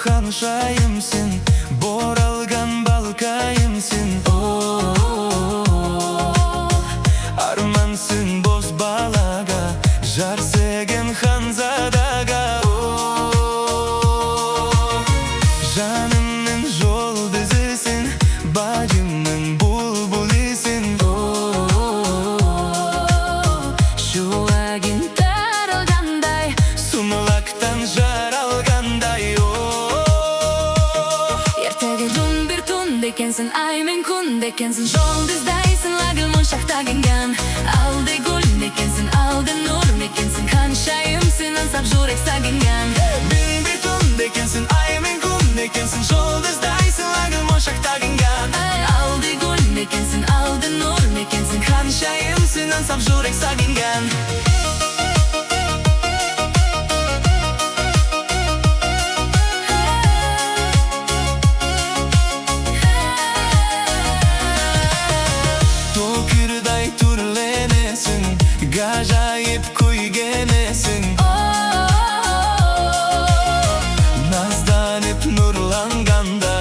Ханшайымсың, боралған балқайымсың. Армансың боз балаға, жар сеген ханзадаға. Жанымның жолдызысың, бажымның бұлбұлысың. Шуағың таралғандай, Сұмылақтан жаралғандай. Ekensің ай мен күн екенсің, жұлдыздайсың лагыл моншақта кенген. Алды гүл екенсің, алды нұр екенсің, ханшайымсың аңсап жүрек сағынған. Мен бір түн екенсің, ай мен күн екенсің, жұлдыздайсың лагыл моншақта кенген. Алды гүл екенсің, алды нұр екенсің, ханшайымсың аңсап жүрек сағынған. Ғажайып көйгенесің, назданып нұрланғанда,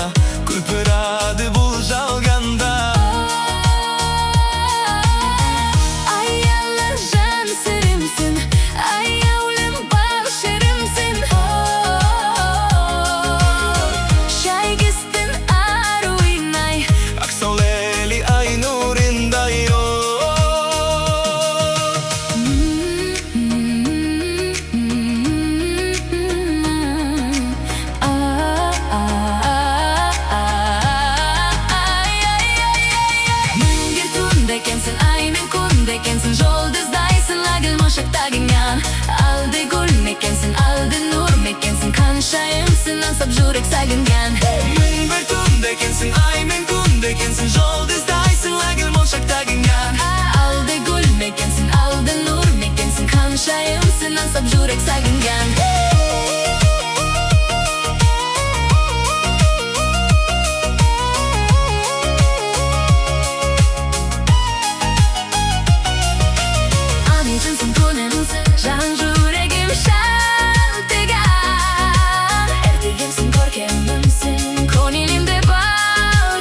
күлпірады бұл жалғанда. Аялы жан сірімсің, аяулым бар шерімсің. Шай кестің аруынай, Ақ сәулелі ай нұрындай. Ekensің ай мен күн екенсің, жұлдыздайсың лагыл моншақта кенген. Алды гүл екенсің, алды нұр екенсің, ханшайымсың аңсап жүрек сағынған. Мен бір түн екенсің, ай мен күн екенсің, жұлдыздайсың лагыл моншақта кенген. Алды гүл екенсің, алды нұр екенсің, ханшайымсың аңсап жүрек сағынған. Жан жүрегім шалтыған, әрдігімсің, көркемімсің, көңілімде бар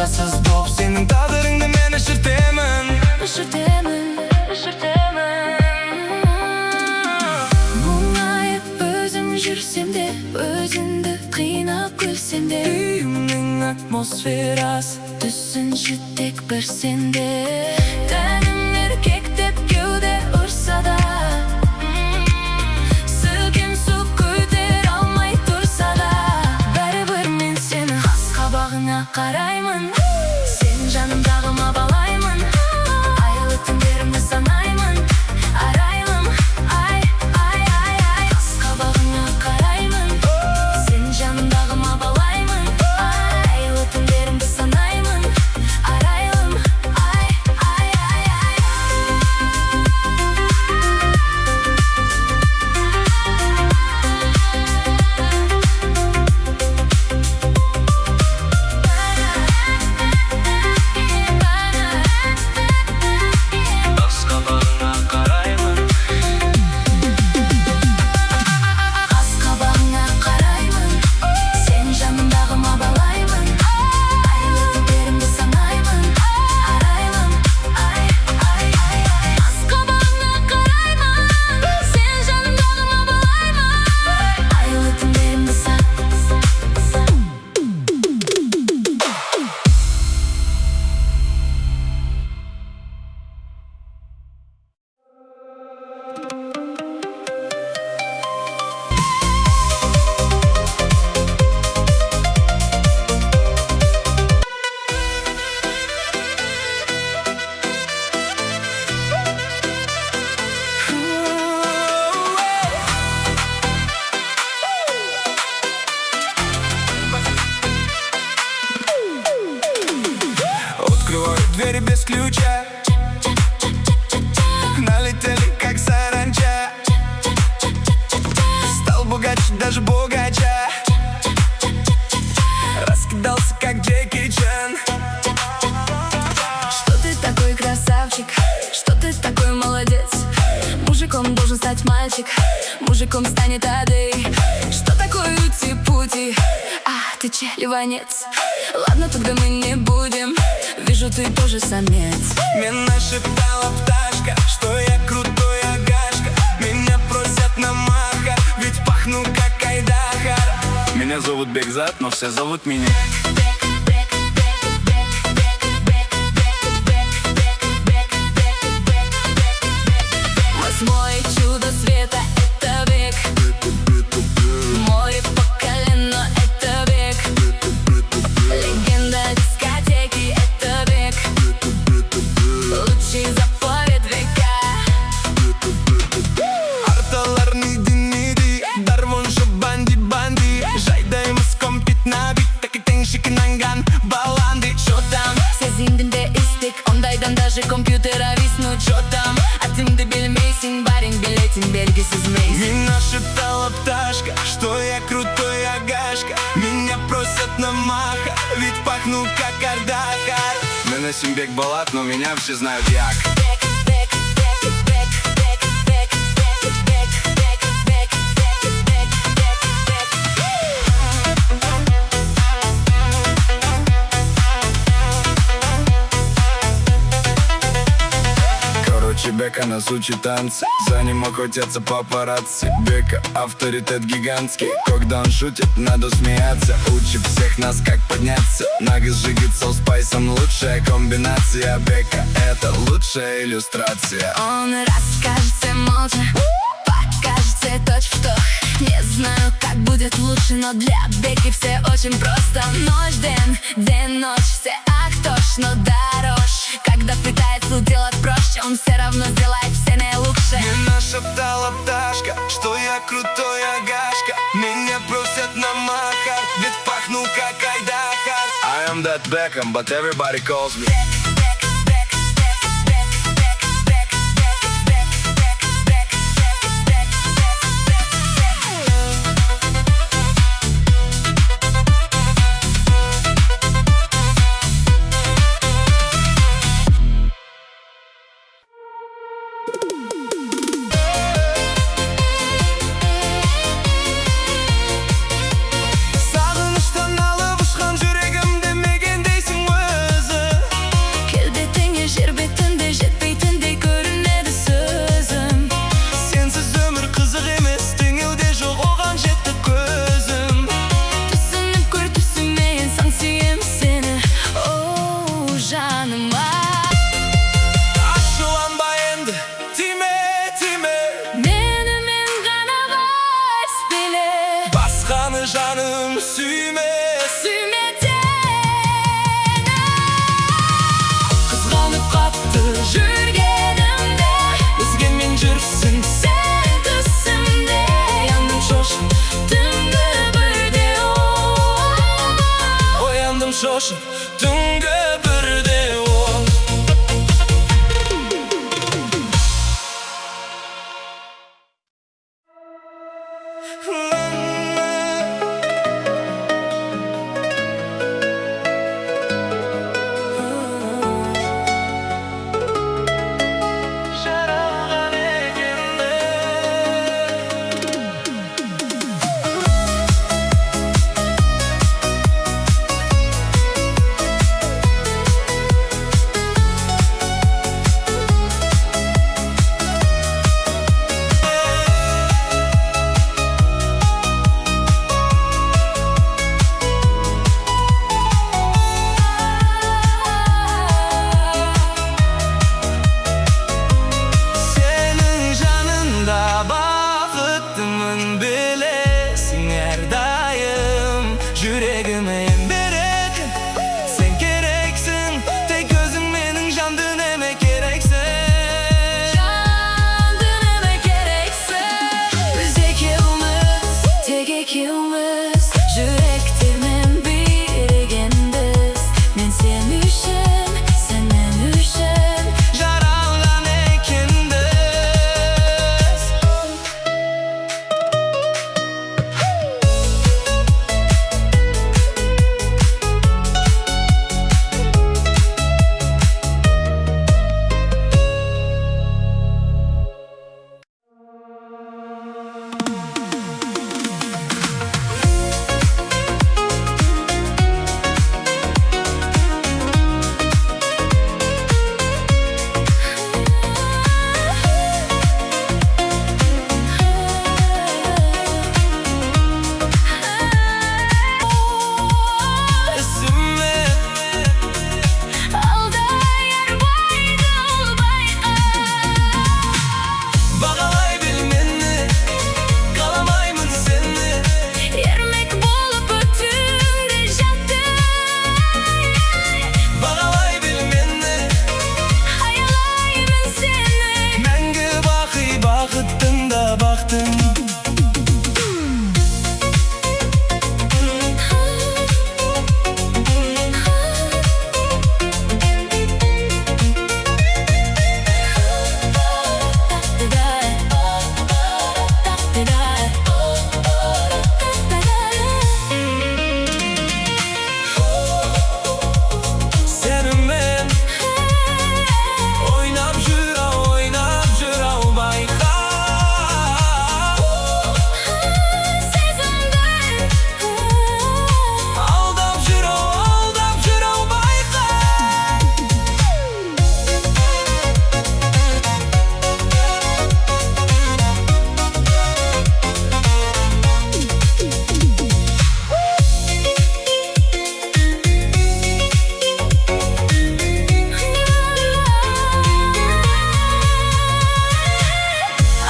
мазасыз болып, сенің тағдырыңды мен өшіртемін. Мұңайып өзім жүрсем де, өзіңді қинап күлсем де, Үйімнің атмосферасы түсінші тек бір сенде. Тәнім еркектеп кеуде ұрса да, сілкін су көтер алмай тұрса да, бәрібір мен сені қас қабағыңа қараймын. Сен жанымдағы мабалаймын, айлы түндерімді санаймын. Арайлым, ай, ай, ай, ай, қас қабағыңа қараймын. Сен жанымдағы мабалаймын, айлы түндерімді санаймын. Арайлым, ай, ай, ай, ай. Қас қабағыңа қараймын. Қас қабағыңа қараймын, сен жанымдағы мабалаймын. Айлы түндерімді санаймын. Арайлым, ай, ай, ай, ай. Қас қабағыңа қараймын, сен жанымдағы мабалаймын. Айлы түндерімді Открываю двери без ключа, налетели как саранча. Стал богаче, даже богача. Раскидался как Джеки Чан. Что ты такой красавчик, что ты такой молодец. Мужиком должен стать мальчик, мужиком станет Адей. Что такое ути-пути, а ты че, ливанец? Ладно, тогда мы не будем, вижу, ты тоже самец. Мне нашептала пташка, что я крутой агашка. Меня просят на махар, ведь пахну как Айдахар. Меня зовут Бекзат, но все зовут меня. Восьмое чудо света — это Бек. Море по колено — это Бек. Легенда дискотеки — это Бек. Лучший заповед века. Арталарны dinledi, Darvonşa bandi bandi. Жайдаймыз компит на бит, так и теншик нанган баланды. Шо там? Сезіндімде істік, ондайдан даже компьютера виснуть. Шо там? Атымды білмейсің, барин билетін белгісіз мейсің. Меня шептала пташка, что я крутой агашка. Меня просят на маха, ведь пахну как Ардахар. Мы носим бег балат, но меня все знают як. Короче, Бека нас учит танцы, за ним охотятся папарацци. Бека авторитет гигантский, когда он шутит, надо смеяться. Учит всех нас, как подняться. Нагас жигит со спайсом, лучшая комбинация. Бека — это лучшая иллюстрация. Он расскажется молча, покажется точь-в-точь. Не знаю, как будет лучше, но для Беки все очень просто. Ночь, день, ночь, все актош, но дорож. Когда пытается делать проще, он все равно сделает все наилучшее. Мне нашептала пташка, что я крутой агашка. Меня просят на махар, ведь пахну как Айдахар. I am that Beckham, but everybody calls me. Сағыныштан алып ұшқан жүрегімді мекендейсің ғой. qo'shib tunga birde ol. Senin canında bakıttımın bilesin her daim. Yüreğime en berek sen gereksin. Tek gözüm benim jandın emek gereksin. Jandın emek gerekse biz ikimiz, tek ikimiz. Yürektimin birigindiz. Men sen üşen, sen men üşen. Jaralan ekindiz. Üstüme Alda yer baydı bayqa. bağalay bilmeni, kalamayımın seni. Yermek bolup ötümde jattım. Bağalay bilmeni, Hayalayımın seni. мәңгі бақи бақыттың да бақтың. Seninмен oynap jürau bayqa. Aldap jürau bayqa.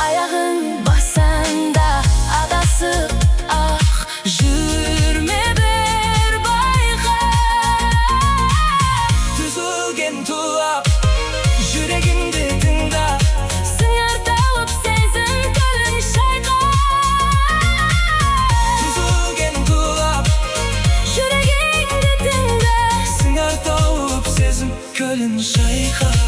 Ayağın basanda adası ah. Jürme bir bayqa. Tüzülgen tulap yüreğimde tыңда. Sıngar tağıp sezin gülün şayqa. Tüzülgen tulap Yüreğimde tыңда. sıngar taup sezim kölün şayqa.